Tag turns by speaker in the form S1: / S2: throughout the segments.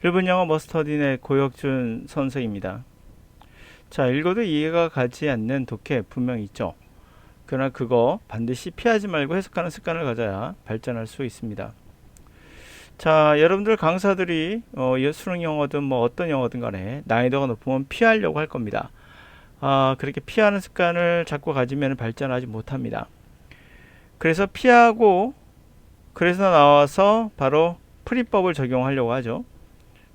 S1: 일본 영어 머스터딘의 고혁준 선생입니다. 자, 읽어도 이해가 가지 않는 독해 분명 있죠. 그러나 그거 반드시 피하지 말고 해석하는 습관을 가져야 발전할 수 있습니다. 자, 여러분들 강사들이 수능 영어든 뭐 어떤 영어든 간에 난이도가 높으면 피하려고 할 겁니다. 그렇게 피하는 습관을 자꾸 가지면 발전하지 못합니다. 그래서 피하고 그래서 나와서 바로 풀이법을 적용하려고 하죠.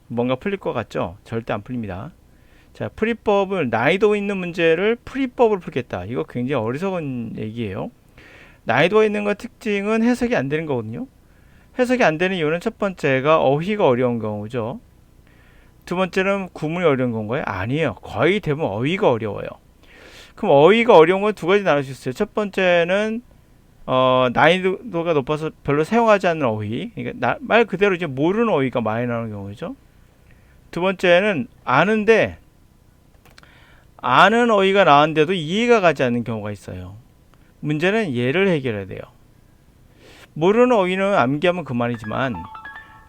S1: 뭔가 풀릴 것 같죠? 절대 안 풀립니다. 자, 풀이법을 난이도 있는 문제를 풀이법을 풀겠다. 이거 굉장히 어리석은 얘기예요. 난이도가 있는 것 특징은 해석이 안 되는 거거든요. 해석이 안 되는 이유는 첫 번째가 어휘가 어려운 경우죠. 두 번째는 구문이 어려운 건가요? 아니에요. 거의 대부분 어휘가 어려워요. 그럼 어휘가 어려운 건 두 가지 나눌 수 있어요. 첫 번째는 난이도가 높아서 별로 사용하지 않는 어휘, 그러니까 말 그대로 이제 모르는 어휘가 많이 나오는 경우죠. 두 번째는 아는데 아는 어휘가 나왔는데도 이해가 가지 않는 경우가 있어요. 문제는 얘를 해결해야 돼요. 모르는 어휘는 암기하면 그만이지만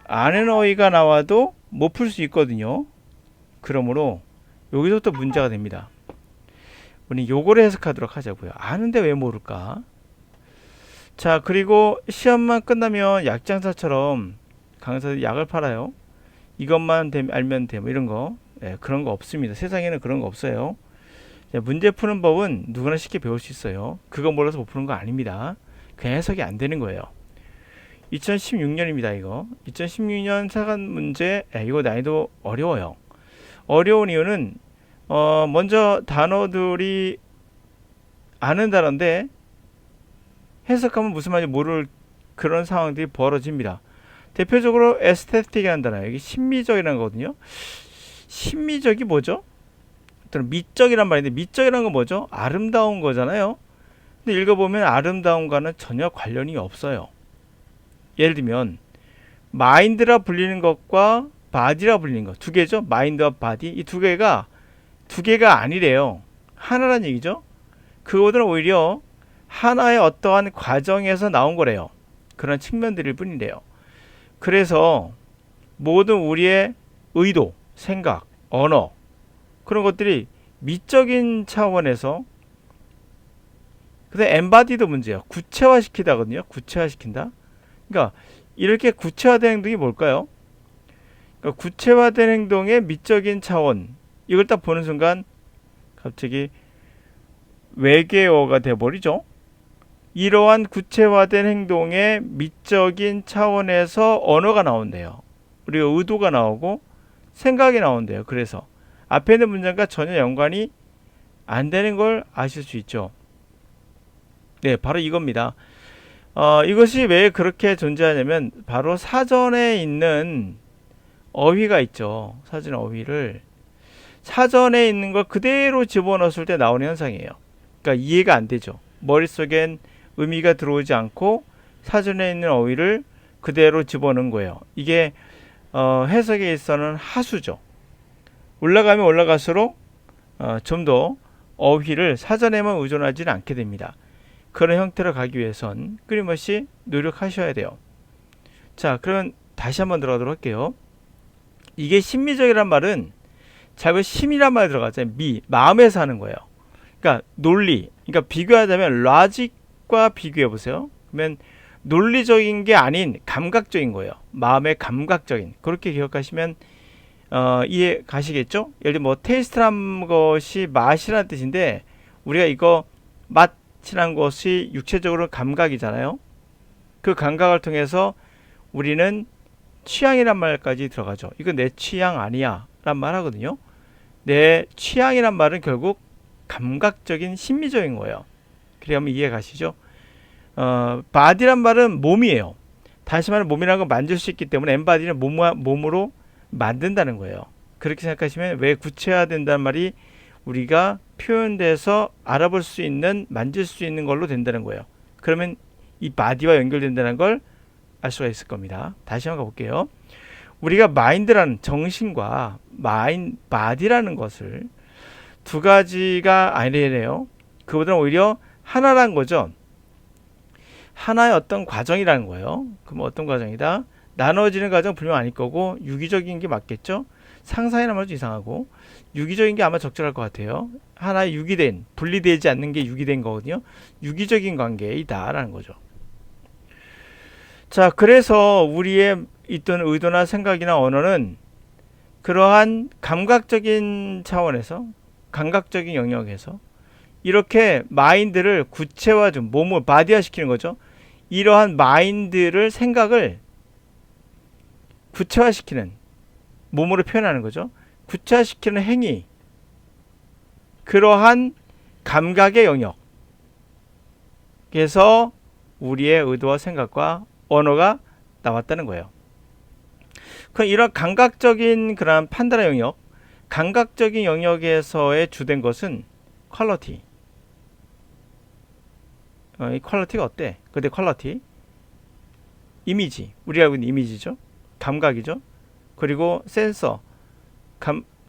S1: 아는 어휘가 나와도 못 풀 수 있거든요. 그러므로 여기서부터 문제가 됩니다. 우리 요거를 해석하도록 하자고요. 아는데 왜 모를까? 자, 그리고 시험만 끝나면 약장사처럼 강사들이 약을 팔아요. 이것만 알면 돼, 뭐 이런 거. 그런 거 없습니다. 세상에는 그런 거 없어요. 자, 문제 푸는 법은 누구나 쉽게 배울 수 있어요. 그거 몰라서 못 푸는 거 아닙니다. 그냥 해석이 안 되는 거예요. 2016년입니다. 이거 2016년 사간 문제. 이거 난이도 어려워요. 어려운 이유는 먼저 단어들이 아는 단어인데 해석하면 무슨 말인지 모를 그런 상황들이 벌어집니다. 대표적으로 에스테틱이라는 단어, 여기 심미적이라는 거거든요. 심미적이 뭐죠? 또는 미적이란 말인데 미적이라는 건 뭐죠? 아름다운 거잖아요. 근데 읽어보면 아름다움과는 전혀 관련이 없어요. 예를 들면 마인드라 불리는 것과 바디라 불리는 것 두 개죠. 마인드와 바디, 이 두 개가 아니래요. 하나란 얘기죠. 그거들은 오히려 하나의 어떠한 과정에서 나온 거래요. 그런 측면들일 뿐이래요. 그래서 모든 우리의 의도, 생각, 언어 그런 것들이 미적인 차원에서, 근데 엠바디도 문제예요. 구체화시키다거든요. 구체화시킨다. 그러니까 이렇게 구체화된 행동이 뭘까요? 그러니까 구체화된 행동의 미적인 차원, 이걸 딱 보는 순간 갑자기 외계어가 돼버리죠. 이러한 구체화된 행동의 미적인 차원에서 언어가 나온대요. 우리가 의도가 나오고 생각이 나온대요. 그래서 앞에 있는 문장과 전혀 연관이 안 되는 걸 아실 수 있죠. 네, 바로 이겁니다. 이것이 왜 그렇게 존재하냐면 바로 사전에 있는 어휘가 있죠. 사전 어휘를 사전에 있는 걸 그대로 집어넣었을 때 나오는 현상이에요. 그러니까 이해가 안 되죠. 머릿속엔 의미가 들어오지 않고 사전에 있는 어휘를 그대로 집어넣은 거예요. 이게 해석에 있어서는 하수죠. 올라가면 올라갈수록 좀 더 어휘를 사전에만 의존하지는 않게 됩니다. 그런 형태로 가기 위해선 끊임없이 노력하셔야 돼요. 자, 그러면 다시 한번 들어가도록 할게요. 이게 심미적이란 말은 자꾸 심이란 말이 들어가잖아요. 마음에서 하는 거예요. 그러니까 논리, 그러니까 비교하자면 로직과 비교해 보세요. 그러면 논리적인 게 아닌 감각적인 거예요. 마음의 감각적인. 그렇게 기억하시면 이해 가시겠죠? 예를 들면 뭐 테이스트란 것이 맛이라는 뜻인데 우리가 이거 맛이란 것이 육체적으로 감각이잖아요. 그 감각을 통해서 우리는 취향이란 말까지 들어가죠. 이거 내 취향 아니야 란 말 하거든요. 내 취향이란 말은 결국 감각적인 심미적인 거예요. 그러면 이해 가시죠? 바디란 말은 몸이에요. 다시 말해 몸이라는 건 만질 수 있기 때문에 엠바디는 몸으로 만든다는 거예요. 그렇게 생각하시면 왜 구체화된다는 말이 우리가 표현돼서 알아볼 수 있는, 만질 수 있는 걸로 된다는 거예요. 그러면 이 바디와 연결된다는 걸 알 수가 있을 겁니다. 다시 한번 가볼게요. 우리가 마인드라는 정신과 바디라는 것을 두 가지가 아니래요. 그보다는 오히려 하나라는 거죠. 하나의 어떤 과정이라는 거예요. 그럼 어떤 과정이다? 나눠지는 과정 분명 아닐 거고 유기적인 게 맞겠죠. 상상이란 말도 이상하고 유기적인 게 아마 적절할 것 같아요. 하나의 유기된 분리되지 않는 게 유기된 거거든요. 유기적인 관계이다라는 거죠. 자, 그래서 우리의 있던 의도나 생각이나 언어는 그러한 감각적인 차원에서 감각적인 영역에서 이렇게 마인드를 구체화 좀 몸을 바디화 시키는 거죠. 이러한 마인드를 생각을 구체화 시키는 몸으로 표현하는 거죠. 구체화 시키는 행위 그러한 감각의 영역에서 우리의 의도와 생각과 언어가 나왔다는 거예요. 그럼 이런 감각적인 그런 판단의 영역, 감각적인 영역에서의 주된 것은 퀄리티. 이 퀄리티가 어때? 근데 퀄리티, 이미지, 우리가 알고 있는 이미지죠. 감각이죠. 그리고 센서,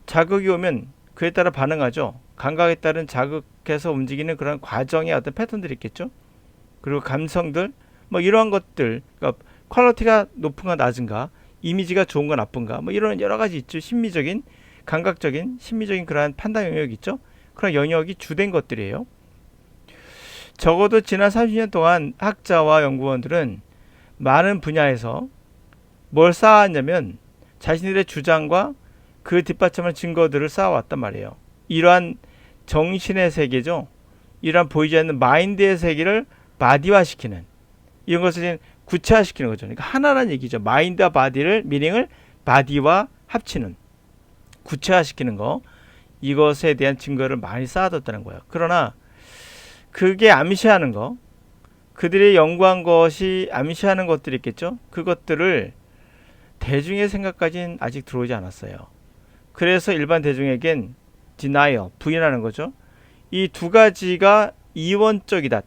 S1: 자극이 오면 그에 따라 반응하죠. 감각에 따른 자극해서 움직이는 그런 과정의 어떤 패턴들이 있겠죠. 그리고 감성들, 뭐 이러한 것들, 그러니까 퀄리티가 높은가 낮은가, 이미지가 좋은가 나쁜가, 뭐 이런 여러 가지 있죠. 심미적인, 감각적인, 심미적인 그러한 판단 영역이 있죠. 그런 영역이 주된 것들이에요. 적어도 지난 30년 동안 학자와 연구원들은 많은 분야에서 뭘 쌓았냐면 자신들의 주장과 그 뒷받침하는 증거들을 쌓아왔단 말이에요. 이러한 정신의 세계죠. 이러한 보이지 않는 마인드의 세계를 바디화시키는, 이런 것을 구체화시키는 거죠. 그러니까 하나라는 얘기죠. 마인드와 바디를, 미닝을 바디와 합치는, 구체화시키는 거, 이것에 대한 증거를 많이 쌓아뒀다는 거예요. 그러나 그게 암시하는 거, 그들이 연구한 것이 암시하는 것들이 있겠죠. 그것들을 대중의 생각까지는 아직 들어오지 않았어요. 그래서 일반 대중에겐 denial, 부인하는 거죠. 이 두 가지가 이원적이다,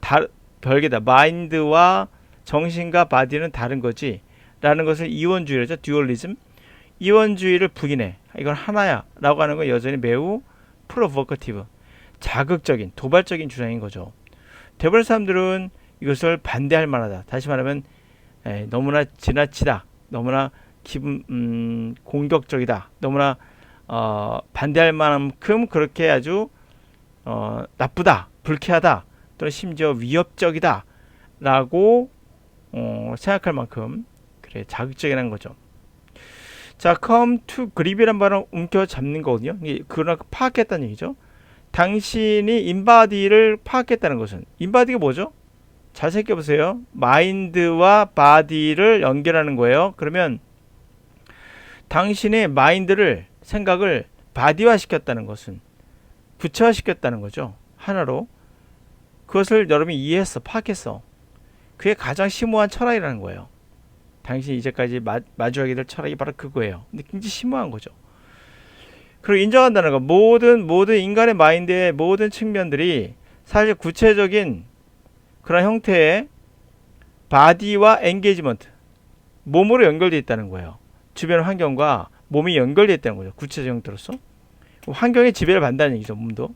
S1: 별개다. 마인드와 정신과 바디는 다른 거지 라는 것을 이원주의라죠. 듀얼리즘. 이원주의를 부인해. 이건 하나야 라고 하는 건 여전히 매우 프로보커티브, 자극적인, 도발적인 주장인 거죠. 대부분 사람들은 이것을 반대할 만하다. 다시 말하면 너무나 지나치다, 너무나 공격적이다, 너무나 반대할 만큼 그렇게 아주 나쁘다, 불쾌하다, 또는 심지어 위협적이다 라고 생각할 만큼 그래 자극적이라는 거죠. 자, come to grip이란 말은 움켜잡는 거거든요. 그러나 파악했다는 얘기죠. 당신이 인바디를 파악했다는 것은, 인바디가 뭐죠? 잘 생각해보세요. 마인드와 바디를 연결하는 거예요. 그러면 당신의 마인드를, 생각을 바디화 시켰다는 것은 구체화 시켰다는 거죠. 하나로. 그것을 여러분이 이해했어, 파악했어. 그게 가장 심오한 철학이라는 거예요. 당신이 이제까지 마주하게 될 철학이 바로 그거예요. 근데 굉장히 심오한 거죠. 그리고 인정한다는 거, 모든 인간의 마인드의 모든 측면들이 사실 구체적인 그런 형태의 바디와 엔게이지먼트, 몸으로 연결되어 있다는 거예요. 주변 환경과 몸이 연결되어 있다는 거죠. 구체적 형태로서. 환경에 지배를 받는다는 얘기죠. 몸도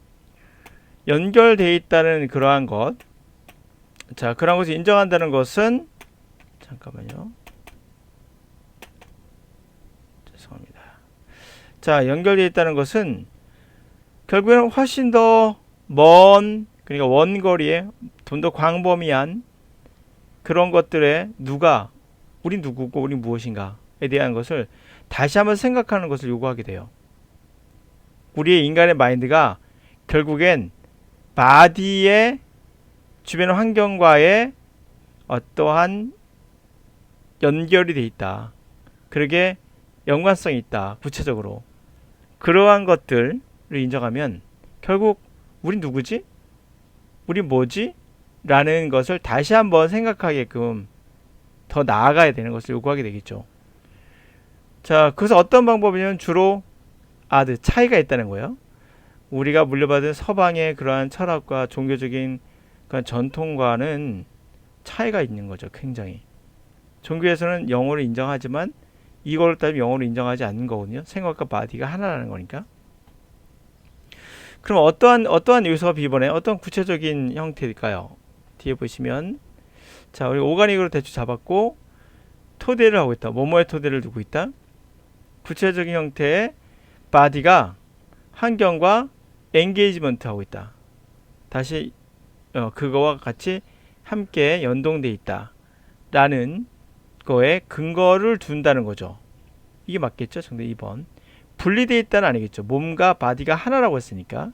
S1: 연결되어 있다는 그러한 것. 자, 그런 것을 인정한다는 것은, 잠깐만요. 죄송합니다. 자, 연결되어 있다는 것은 결국에는 훨씬 더 먼, 그러니까 원거리에 좀 더 광범위한 그런 것들에 우리 누구고 우리 무엇인가에 대한 것을 다시 한번 생각하는 것을 요구하게 돼요. 우리의 인간의 마인드가 결국엔 바디의 주변 환경과의 어떠한 연결이 돼 있다. 그러게 연관성이 있다. 구체적으로. 그러한 것들을 인정하면 결국 우린 누구지? 우리 뭐지? 라는 것을 다시 한번 생각하게끔 더 나아가야 되는 것을 요구하게 되겠죠. 자, 그래서 어떤 방법이냐면 주로 차이가 있다는 거예요. 우리가 물려받은 서방의 그러한 철학과 종교적인 그런 전통과는 차이가 있는 거죠. 굉장히. 종교에서는 영혼을 인정하지만 이걸 따지면 영혼을 인정하지 않는 거거든요. 생각과 바디가 하나라는 거니까. 그럼 어떠한 요소가 비번에 어떤 구체적인 형태일까요? 뒤에 보시면, 자, 우리 오가닉으로 대충 잡았고, 토대를 하고 있다. 뭐뭐의 토대를 두고 있다. 구체적인 형태의 body가 환경과 엔게이지먼트 하고 있다. 다시 그거와 같이 함께 연동돼 있다. 라는 거에 근거를 둔다는 거죠. 이게 맞겠죠? 정답 2번. 분리되어 있다는 아니겠죠. 몸과 바디가 하나라고 했으니까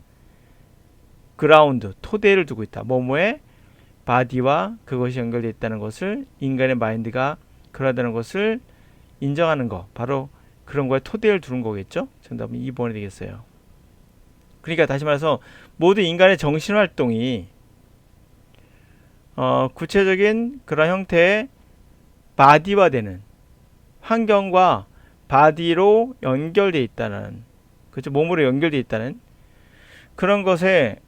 S1: 그라운드, 토대를 두고 있다. 뭐뭐에 바디와 그것이 연결되어 있다는 것을 인간의 마인드가 그러하다는 것을 인정하는 거. 바로 그런 거에 토대를 두는 거겠죠. 정답은 2번이 되겠어요. 그러니까 다시 말해서 모두 인간의 정신활동이 구체적인 그런 형태의 바디화되는 환경과 바디로 연결되어 있다는, 그렇죠? 몸으로 연결되어 있다는 그런 것에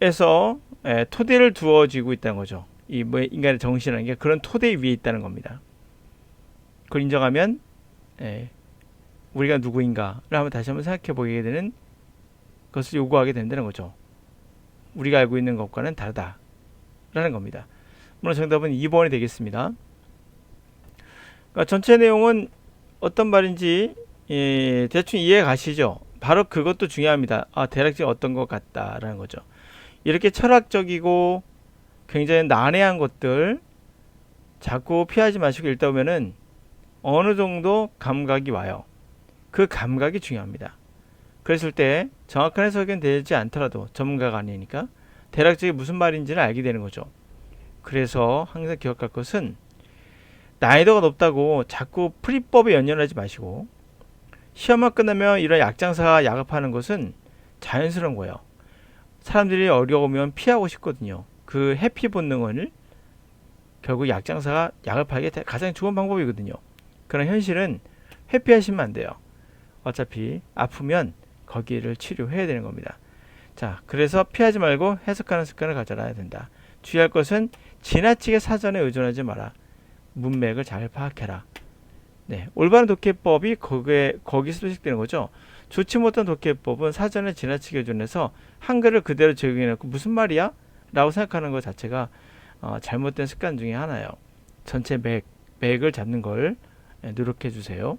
S1: 에서 토대를 두어지고 있다는 거죠. 이 뭐 인간의 정신이라는 게 그런 토대 위에 있다는 겁니다. 그걸 인정하면 우리가 누구인가를 한번 다시 한번 생각해 보게 되는 것을 요구하게 된다는 거죠. 우리가 알고 있는 것과는 다르다라는 겁니다. 물론 정답은 2번이 되겠습니다. 그러니까 전체 내용은 어떤 말인지 대충 이해 가시죠? 바로 그것도 중요합니다. 대략적인 어떤 것 같다라는 거죠. 이렇게 철학적이고 굉장히 난해한 것들 자꾸 피하지 마시고 읽다 보면은 어느 정도 감각이 와요. 그 감각이 중요합니다. 그랬을 때 정확한 해석은 되지 않더라도 전문가가 아니니까 대략적인 무슨 말인지는 알게 되는 거죠. 그래서 항상 기억할 것은 난이도가 높다고 자꾸 풀이법에 연연하지 마시고 시험만 끝나면 이런 약장사가 야급하는 것은 자연스러운 거예요. 사람들이 어려우면 피하고 싶거든요. 그 회피 본능을 결국 약장사가 야급하게 가장 좋은 방법이거든요. 그런 현실은 회피하시면 안 돼요. 어차피 아프면 거기를 치료해야 되는 겁니다. 자, 그래서 피하지 말고 해석하는 습관을 가져야 된다. 주의할 것은 지나치게 사전에 의존하지 마라. 문맥을 잘 파악해라. 네, 올바른 독해법이 거기서 소식되는 거죠. 좋지 못한 독해법은 사전에 지나치게 의존해서 한글을 그대로 적용해놓고 무슨 말이야? 라고 생각하는 것 자체가 잘못된 습관 중에 하나예요. 전체 맥을 잡는 걸 노력해 주세요.